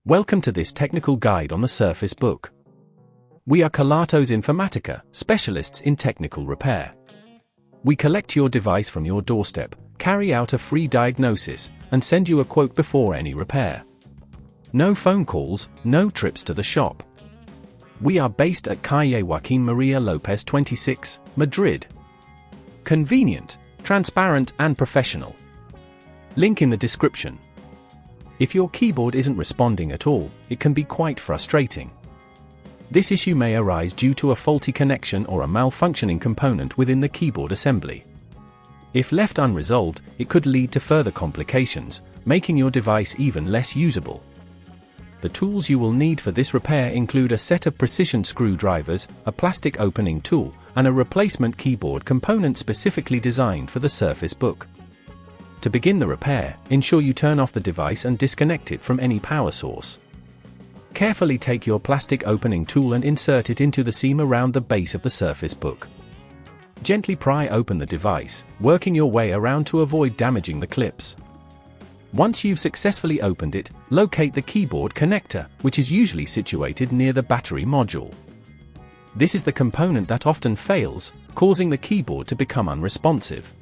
Welcome to this technical guide on the Surface Book. We are Kelatos Informatica, specialists in technical repair. We collect your device from your doorstep, carry out a free diagnosis, and send you a quote before any repair. No phone calls, no trips to the shop. We are based at Calle Joaquín María López 26, Madrid. Convenient, transparent and professional. Link in the description. If your keyboard isn't responding at all, it can be quite frustrating. This issue may arise due to a faulty connection or a malfunctioning component within the keyboard assembly. If left unresolved, it could lead to further complications, making your device even less usable. The tools you will need for this repair include a set of precision screwdrivers, a plastic opening tool, and a replacement keyboard component specifically designed for the Surface Book. To begin the repair, ensure you turn off the device and disconnect it from any power source. Carefully take your plastic opening tool and insert it into the seam around the base of the Surface Book. Gently pry open the device, working your way around to avoid damaging the clips. Once you've successfully opened it, locate the keyboard connector, which is usually situated near the battery module. This is the component that often fails, causing the keyboard to become unresponsive.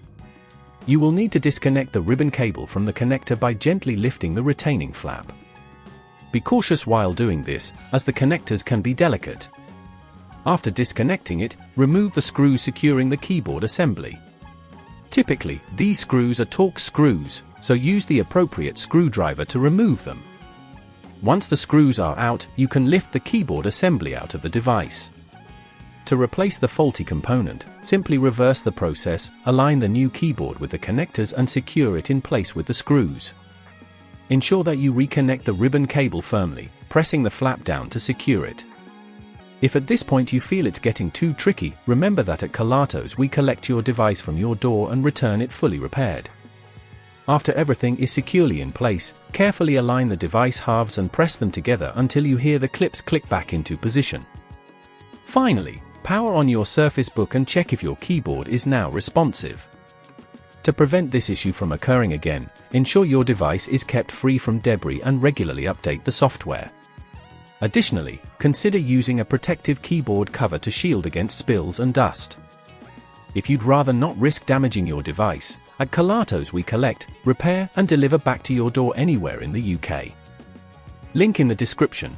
You will need to disconnect the ribbon cable from the connector by gently lifting the retaining flap. Be cautious while doing this, as the connectors can be delicate. After disconnecting it, remove the screws securing the keyboard assembly. Typically, these screws are Torx screws, so use the appropriate screwdriver to remove them. Once the screws are out, you can lift the keyboard assembly out of the device. To replace the faulty component, simply reverse the process, align the new keyboard with the connectors and secure it in place with the screws. Ensure that you reconnect the ribbon cable firmly, pressing the flap down to secure it. If at this point you feel it's getting too tricky, remember that at Kelatos we collect your device from your door and return it fully repaired. After everything is securely in place, carefully align the device halves and press them together until you hear the clips click back into position. Finally, power on your Surface Book and check if your keyboard is now responsive. To prevent this issue from occurring again, ensure your device is kept free from debris and regularly update the software. Additionally, consider using a protective keyboard cover to shield against spills and dust. If you'd rather not risk damaging your device, at Kelatos we collect, repair and deliver back to your door anywhere in the UK. Link in the description.